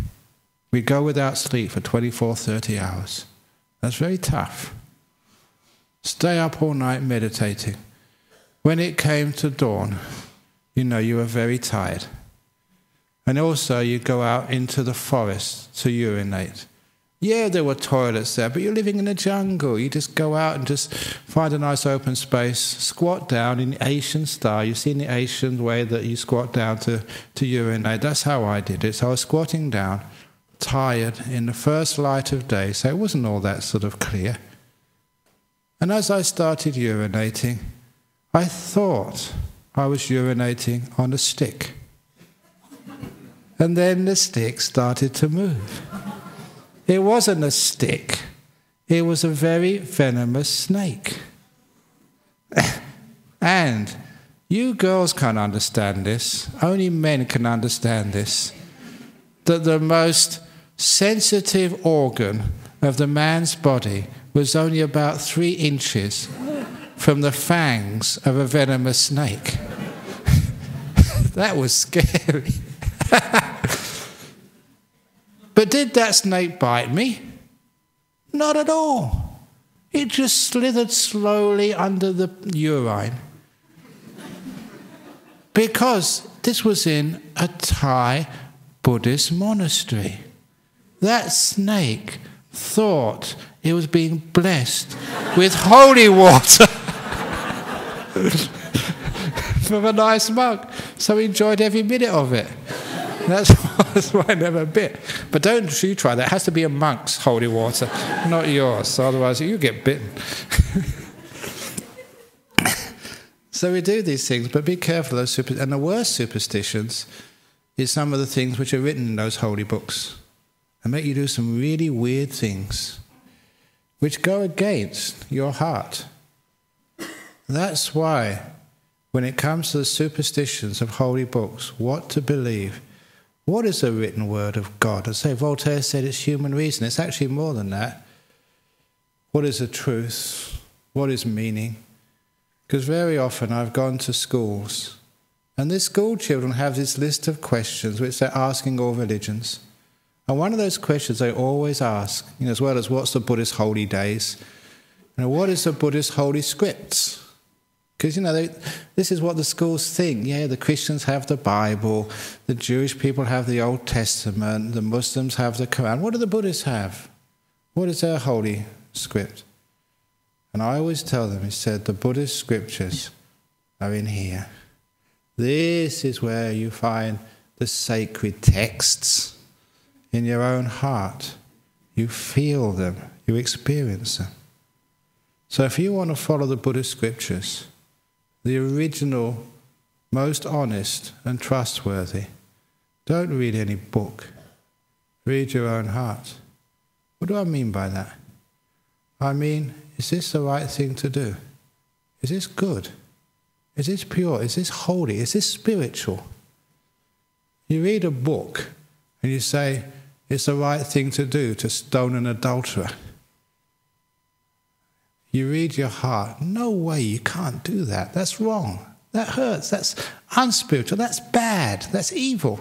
S1: We'd go without sleep for 24, 30 hours. That's very tough. Stay up all night meditating. When it came to dawn, you were very tired. And also, you'd go out into the forest to urinate. Yeah, there were toilets there, but you're living in the jungle. You just go out and just find a nice open space, squat down in the Asian style. You've seen the Asian way that you squat down to urinate. That's how I did it. So I was squatting down, tired, in the first light of day, so it wasn't all that sort of clear. And as I started urinating, I thought I was urinating on a stick. And then the stick started to move. It wasn't a stick. It was a very venomous snake. And you girls can't understand this. Only men can understand this. That the most sensitive organ of the man's body was only about 3 inches from the fangs of a venomous snake. That was scary. But did that snake bite me? Not at all. It just slithered slowly under the urine. Because this was in a Thai Buddhist monastery. That snake thought it was being blessed with holy water from a nice monk. So he enjoyed every minute of it. That's why I never bit. But don't you try that. It has to be a monk's holy water, not yours. So otherwise you get bitten. So we do these things, but be careful. And the worst superstitions is some of the things which are written in those holy books and make you do some really weird things which go against your heart. That's why when it comes to the superstitions of holy books, what to believe, what is the written word of God? I say Voltaire said it's human reason. It's actually more than that. What is the truth? What is meaning? Because very often I've gone to schools, and the school children have this list of questions which they're asking all religions. And one of those questions they always ask, as well as what's the Buddhist holy days? What is the Buddhist holy scripts? Because, this is what the schools think. Yeah, the Christians have the Bible, the Jewish people have the Old Testament, the Muslims have the Quran. What do the Buddhists have? What is their holy script? And I always tell them, he said, the Buddhist scriptures are in here. This is where you find the sacred texts in your own heart. You feel them, you experience them. So if you want to follow the Buddhist scriptures, the original, most honest and trustworthy, don't read any book. Read your own heart. What do I mean by that? I mean, is this the right thing to do? Is this good? Is this pure? Is this holy? Is this spiritual? You read a book and you say, it's the right thing to do to stone an adulterer. You read your heart. No way, you can't do that. That's wrong. That hurts. That's unspiritual. That's bad. That's evil.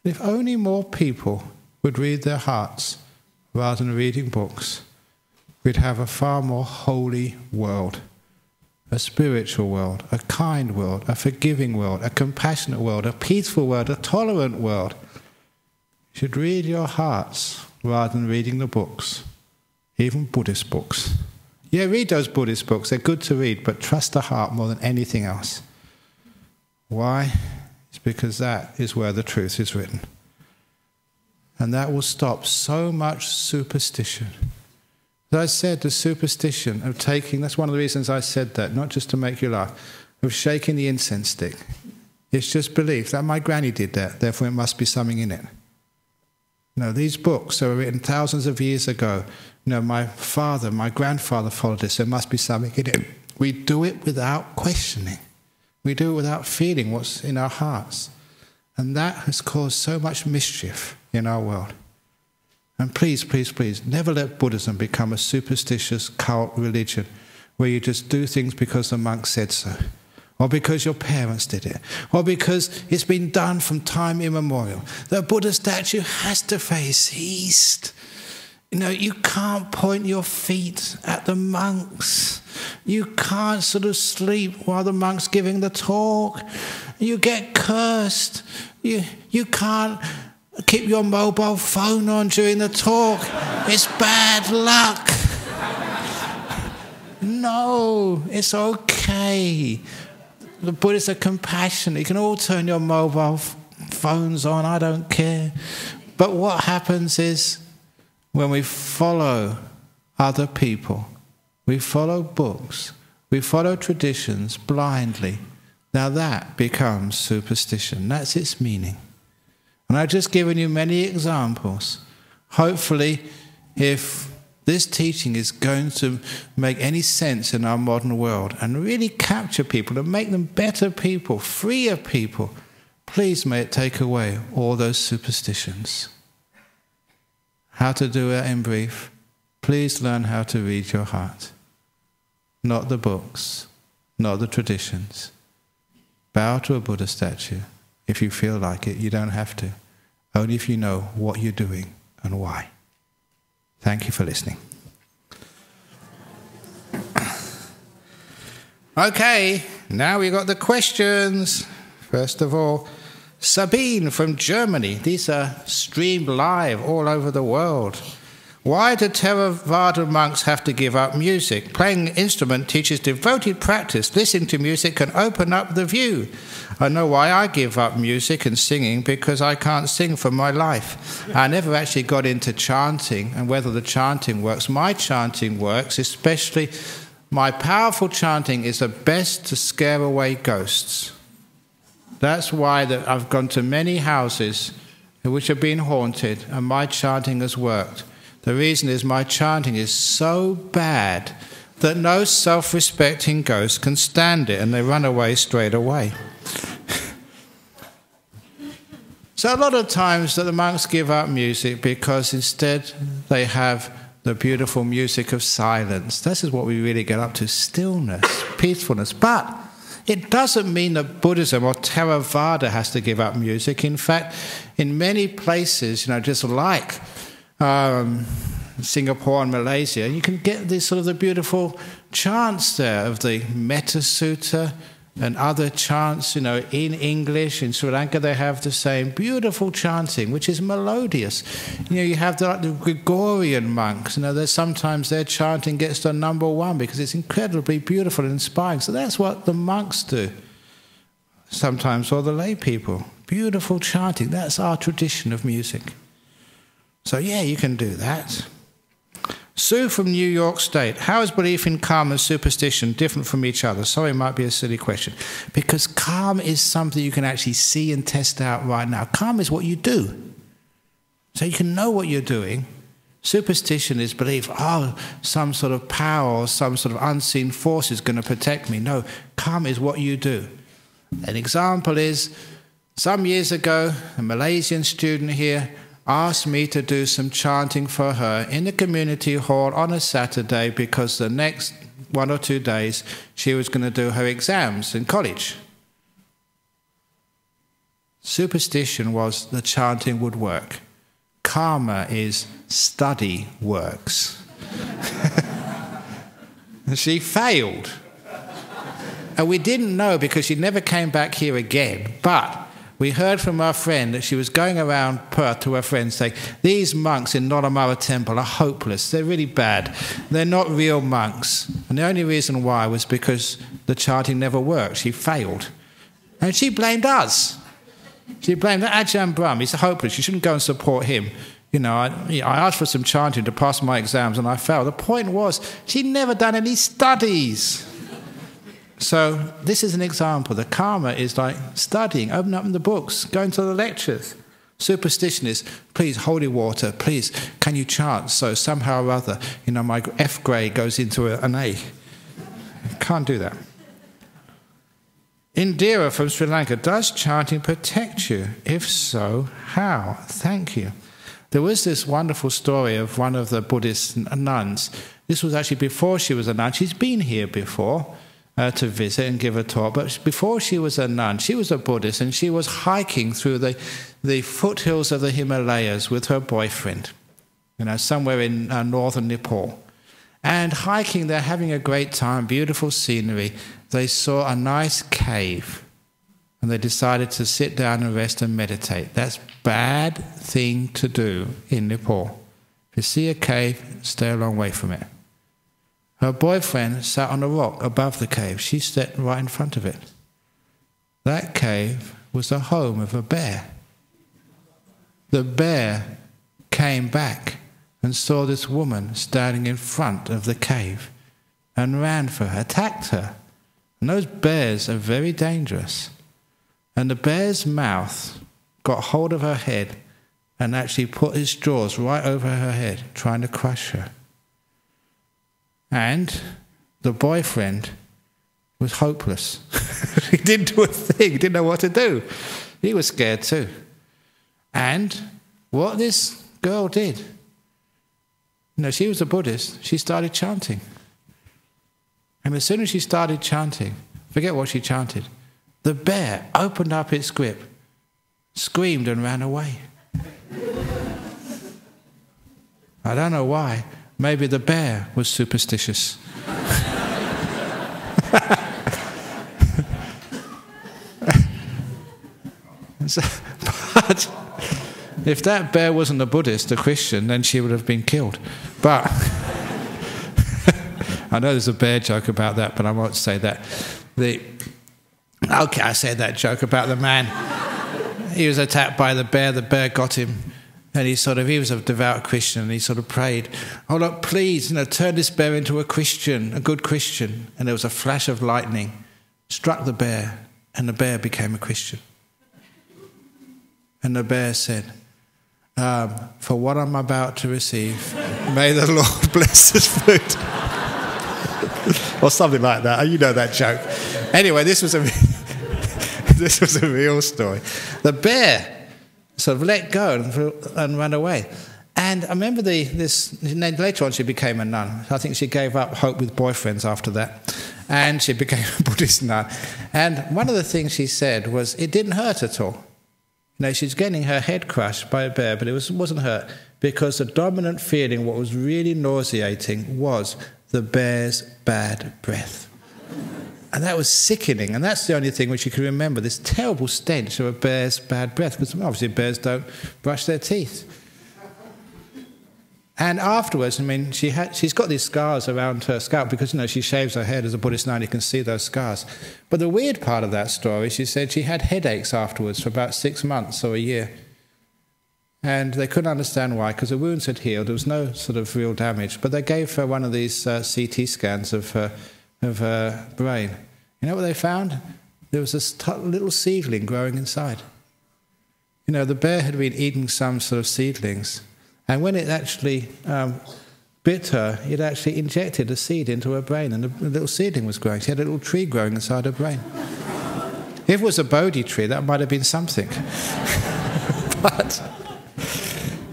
S1: If only more people would read their hearts rather than reading books, we'd have a far more holy world, a spiritual world, a kind world, a forgiving world, a compassionate world, a peaceful world, a tolerant world. You should read your hearts rather than reading the books, even Buddhist books. Yeah, read those Buddhist books. They're good to read, but trust the heart more than anything else. Why? It's because that is where the truth is written. And that will stop so much superstition. As I said, the superstition of taking, that's one of the reasons I said that, not just to make you laugh, of shaking the incense stick. It's just belief that my granny did that, therefore it must be something in it. No, these books that were written thousands of years ago, my father, my grandfather followed this, there must be something in it. We do it without questioning. We do it without feeling what's in our hearts. And that has caused so much mischief in our world. And please, please, please, never let Buddhism become a superstitious cult religion where you just do things because the monk said so, or because your parents did it, or because it's been done from time immemorial. The Buddha statue has to face east. You can't point your feet at the monks. You can't sort of sleep while the monk's giving the talk. You get cursed. You can't keep your mobile phone on during the talk. It's bad luck. No, it's okay. The Buddhists are compassionate. You can all turn your mobile phones on, I don't care. But what happens is when we follow other people, we follow books, we follow traditions blindly, now that becomes superstition. That's its meaning. And I've just given you many examples. Hopefully, if this teaching is going to make any sense in our modern world and really capture people and make them better people, freer people, please may it take away all those superstitions. How to do it in brief? Please learn how to read your heart. Not the books, not the traditions. Bow to a Buddha statue. If you feel like it, you don't have to. Only if you know what you're doing and why. Thank you for listening. Okay, now we got the questions. First of all, Sabine from Germany. These are streamed live all over the world. Why do Theravada monks have to give up music? Playing an instrument teaches devoted practice. Listening to music can open up the view. I know why I give up music and singing, because I can't sing for my life. I never actually got into chanting and whether the chanting works. My chanting works, especially my powerful chanting is the best to scare away ghosts. That's why I've gone to many houses which have been haunted and my chanting has worked. The reason is my chanting is so bad that no self-respecting ghost can stand it and they run away straight away. So a lot of times that the monks give up music because instead they have the beautiful music of silence. This is what we really get up to, stillness, peacefulness. But it doesn't mean that Buddhism or Theravada has to give up music. In fact, in many places, just like Singapore and Malaysia, you can get this sort of the beautiful chants there of the Metta Sutta and other chants, in English. In Sri Lanka they have the same beautiful chanting, which is melodious. You have the Gregorian monks, sometimes their chanting gets to number one because it's incredibly beautiful and inspiring. So that's what the monks do. Sometimes, or the lay people. Beautiful chanting, that's our tradition of music. So yeah, you can do that. Sue from New York State. How is belief in karma and superstition different from each other? Sorry, it might be a silly question. Because karma is something you can actually see and test out right now. Karma is what you do. So you can know what you're doing. Superstition is belief, some sort of power or some sort of unseen force is going to protect me. No, karma is what you do. An example is, some years ago, a Malaysian student here asked me to do some chanting for her in the community hall on a Saturday because the next 1 or 2 days she was going to do her exams in college. Superstition was the chanting would work. Karma is study works. She failed. And we didn't know because she never came back here again, but we heard from our friend that she was going around Perth to her friends saying, these monks in Nolamara Temple are hopeless, they're really bad, they're not real monks. And the only reason why was because the chanting never worked, she failed. And she blamed us. She blamed Ajahn Brahm. He's hopeless. You shouldn't go and support him. I asked for some chanting to pass my exams and I failed. The point was, she'd never done any studies. So this is an example. The karma is like studying, opening up the books, going to the lectures. Superstition is, please, holy water, please, can you chant? So somehow or other, my F grade goes into an A. Can't do that. Indira from Sri Lanka, does chanting protect you? If so, how? Thank you. There was this wonderful story of one of the Buddhist nuns. This was actually before she was a nun. She's been here before to visit and give a talk, but before she was a nun, she was a Buddhist, and she was hiking through the foothills of the Himalayas with her boyfriend, somewhere in northern Nepal. And hiking there, having a great time, beautiful scenery, they saw a nice cave. And they decided to sit down and rest and meditate. That's a bad thing to do in Nepal. If you see a cave, stay a long way from it. Her boyfriend sat on a rock above the cave. She sat right in front of it. That cave was the home of a bear. The bear came back and saw this woman standing in front of the cave and ran for her, attacked her. And those bears are very dangerous. And the bear's mouth got hold of her head and actually put his jaws right over her head, trying to crush her. And the boyfriend was hopeless. He didn't do a thing. He didn't know what to do. He was scared too. And what this girl did, she was a Buddhist. She started chanting. And as soon as she started chanting, forget what she chanted, the bear opened up its grip, screamed and ran away. I don't know why. Maybe the bear was superstitious. But if that bear wasn't a Buddhist, a Christian, then she would have been killed. But I know there's a bear joke about that, but I won't say that. Okay, I said that joke about the man. He was attacked by the bear got him, and he was a devout Christian, and he sort of prayed, oh look, please, turn this bear into a Christian, a good Christian. And there was a flash of lightning, struck the bear, and the bear became a Christian. And the bear said, for what I'm about to receive, may the Lord bless this food. Or something like that. You know that joke. Anyway, this was a real story. The bear sort of let go and ran away. And I remember later on she became a nun. I think she gave up hope with boyfriends after that. And she became a Buddhist nun. And one of the things she said was it didn't hurt at all. She's getting her head crushed by a bear, but it wasn't hurt because the dominant feeling, what was really nauseating, was the bear's bad breath. And that was sickening, and that's the only thing which you can remember, this terrible stench of a bear's bad breath, because obviously bears don't brush their teeth. And afterwards, she's got these scars around her scalp because, she shaves her head as a Buddhist nun, you can see those scars. But the weird part of that story, she said she had headaches afterwards for about 6 months or a year. And they couldn't understand why, because the wounds had healed, there was no sort of real damage. But they gave her one of these CT scans of her brain. You know what they found? There was this little seedling growing inside. The bear had been eating some sort of seedlings. And when it actually bit her, it actually injected a seed into her brain, and a little seedling was growing. She had a little tree growing inside her brain. If it was a Bodhi tree, that might have been something. But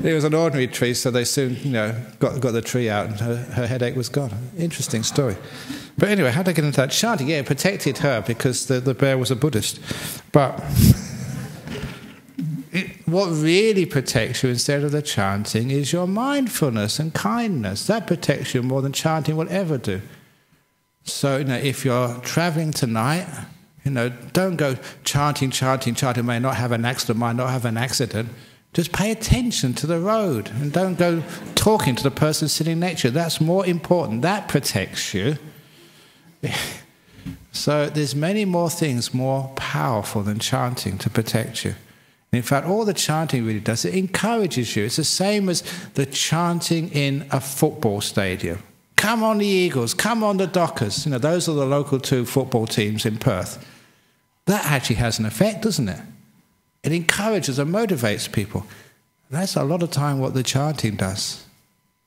S1: it was an ordinary tree, so they soon, got the tree out, and her headache was gone. Interesting story. But anyway, how did I get into that? Chanting, it protected her because the bear was a Buddhist. But what really protects you instead of the chanting is your mindfulness and kindness. That protects you more than chanting will ever do. So, if you're traveling tonight, don't go chanting, may not have an accident, might not have an accident. Just pay attention to the road and don't go talking to the person sitting next to you. That's more important. That protects you. So there's many more things more powerful than chanting to protect you. In fact, all the chanting really does, it encourages you. It's the same as the chanting in a football stadium. Come on the Eagles, come on the Dockers. Those are the local 2 football teams in Perth. That actually has an effect, doesn't it? It encourages and motivates people. That's a lot of time what the chanting does.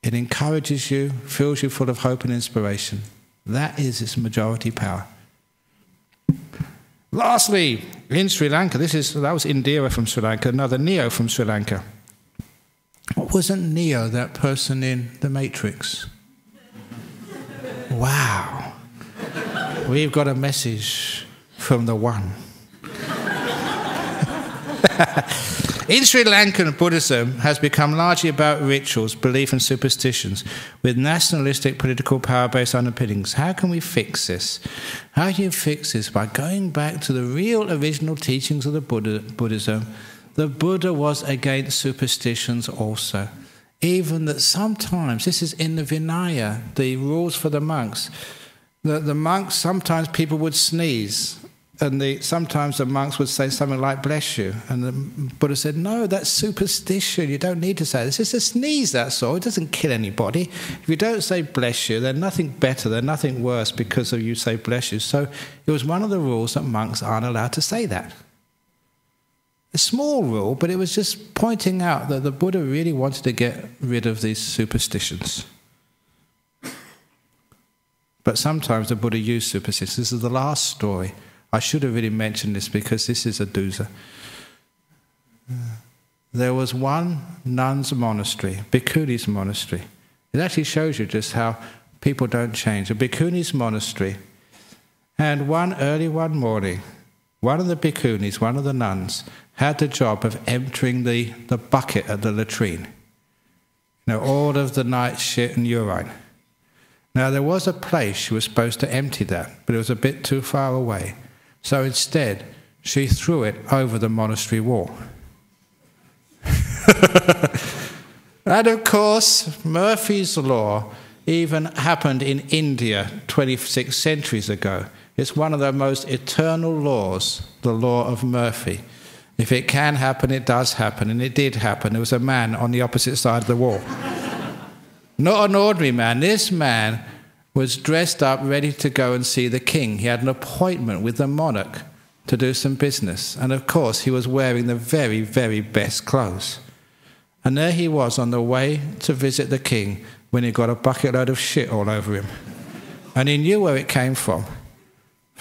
S1: It encourages you, fills you full of hope and inspiration. That is its majority power. Lastly, in Sri Lanka, that was Indira from Sri Lanka, another Neo from Sri Lanka. Wasn't Neo that person in The Matrix? Wow. We've got a message from the One. In Sri Lankan, Buddhism has become largely about rituals, belief and superstitions, with nationalistic political power-based underpinnings. How can we fix this? How do you fix this? By going back to the real original teachings of the Buddhism. The Buddha was against superstitions also. Even that sometimes, this is in the Vinaya, the rules for the monks. The monks, sometimes people would sneeze. And sometimes the monks would say something like, bless you. And the Buddha said, no, that's superstition. You don't need to say this. It's a sneeze, that's all. It doesn't kill anybody. If you don't say bless you, there's nothing better, there's nothing worse because of you say bless you. So it was one of the rules that monks aren't allowed to say that. A small rule, but it was just pointing out that the Buddha really wanted to get rid of these superstitions. But sometimes the Buddha used superstitions. This is the last story. I should have really mentioned this because this is a doozer. There was one nun's monastery, Bhikkhuni's monastery. It actually shows you just how people don't change. A Bhikkhuni's monastery. And early one morning, one of the Bhikkhunis, one of the nuns, had the job of emptying the bucket at the latrine. All of the night shit and urine. Now, there was a place she was supposed to empty that, but it was a bit too far away. So instead, she threw it over the monastery wall. And of course, Murphy's Law even happened in India 26 centuries ago. It's one of the most eternal laws, the law of Murphy. If it can happen, it does happen, and it did happen. There was a man on the opposite side of the wall. Not an ordinary man. This man was dressed up, ready to go and see the king. He had an appointment with the monarch to do some business. And of course, he was wearing the very, very best clothes. And there he was on the way to visit the king when he got a bucket load of shit all over him. And he knew where it came from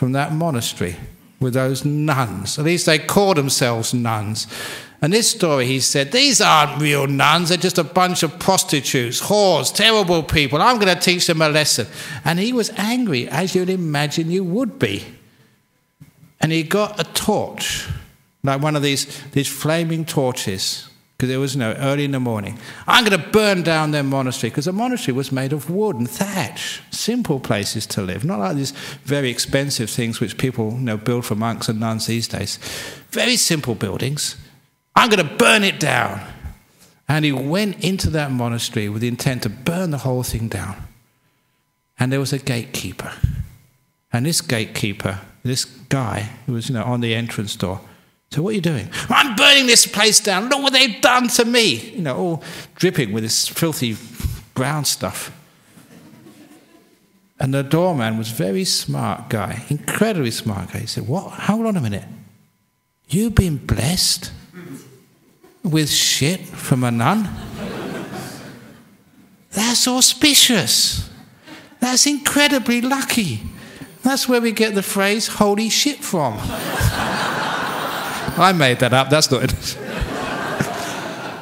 S1: that monastery with those nuns. At least they called themselves nuns. And this story, he said, these aren't real nuns, they're just a bunch of prostitutes, whores, terrible people. I'm going to teach them a lesson. And he was angry, as you'd imagine you would be. And he got a torch, like one of these flaming torches, because it was early in the morning. I'm going to burn down their monastery, because the monastery was made of wood and thatch, simple places to live, not like these very expensive things which people build for monks and nuns these days. Very simple buildings. I'm going to burn it down. And he went into that monastery with the intent to burn the whole thing down. And there was a gatekeeper. And this gatekeeper, this guy who was on the entrance door, said, what are you doing? I'm burning this place down. Look what they've done to me. All dripping with this filthy brown stuff. And the doorman was a very smart guy, incredibly smart guy. He said, what? Hold on a minute. You've been blessed with shit from a nun? That's auspicious. That's incredibly lucky. That's where we get the phrase holy shit from. I made that up, that's not it.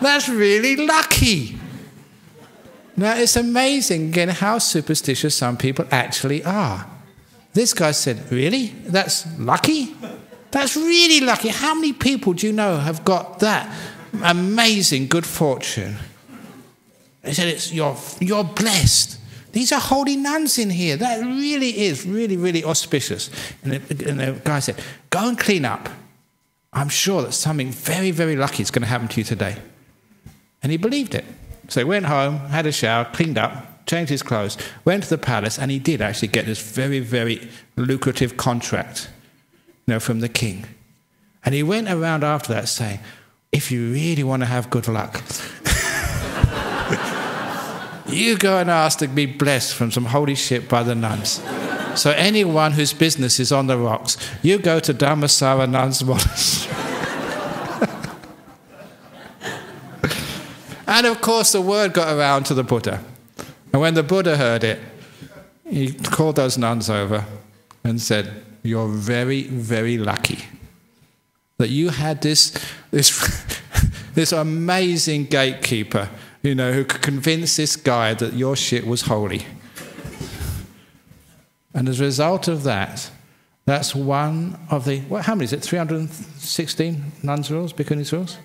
S1: That's really lucky. Now it's amazing again how superstitious some people actually are. This guy said, really? That's lucky? That's really lucky. How many people do you know have got that amazing good fortune? He said, you're blessed. These are holy nuns in here. That really is really, really auspicious. And the guy said, go and clean up. I'm sure that something very, very lucky is going to happen to you today. And he believed it. So he went home, had a shower, cleaned up, changed his clothes, went to the palace, and he did actually get this very, very lucrative contract, from the king. And he went around after that saying, if you really want to have good luck, you go and ask to be blessed from some holy shit by the nuns. So anyone whose business is on the rocks, you go to Dhammasara Nuns Monastery. And of course the word got around to the Buddha. And when the Buddha heard it, he called those nuns over and said, "You're very, very lucky that you had this amazing gatekeeper, who could convince this guy that your shit was holy. And as a result of that, that's one of the, how many is it, 316 nuns' rules, bhikkhunis' rules?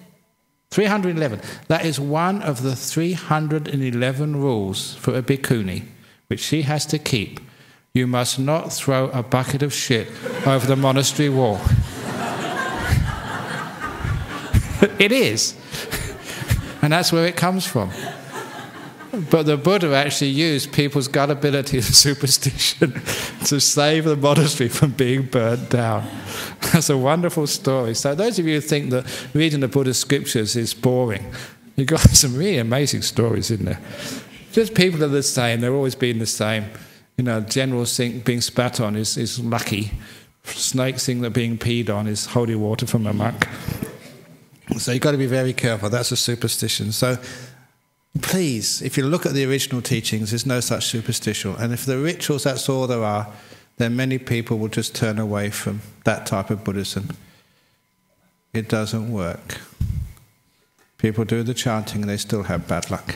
S1: 311. That is one of the 311 rules for a bhikkhuni, which she has to keep. You must not throw a bucket of shit over the monastery wall." It is. And that's where it comes from. But the Buddha actually used people's gullibility and superstition to save the monastery from being burnt down. That's a wonderful story. So those of you who think that reading the Buddha's scriptures is boring, you've got some really amazing stories in there. Just people are the same. They're always been the same. Generals think being spat on is lucky. Snakes think that being peed on is holy water from a monk. So you've got to be very careful. That's a superstition. So please, if you look at the original teachings, there's no such superstition. And if the rituals, that's all there are, then many people will just turn away from that type of Buddhism. It doesn't work. People do the chanting and they still have bad luck.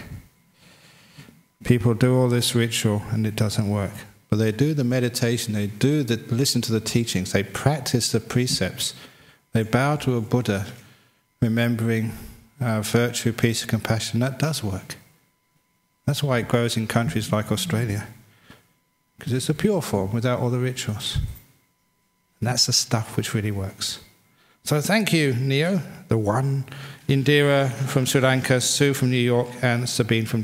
S1: People do all this ritual and it doesn't work. But they do the meditation, they listen to the teachings, they practice the precepts, they bow to a Buddha, remembering virtue, peace and compassion. That does work. That's why it grows in countries like Australia. Because it's a pure form without all the rituals. And that's the stuff which really works. So thank you, Neo, the one, Indira from Sri Lanka, Sue from New York, and Sabine from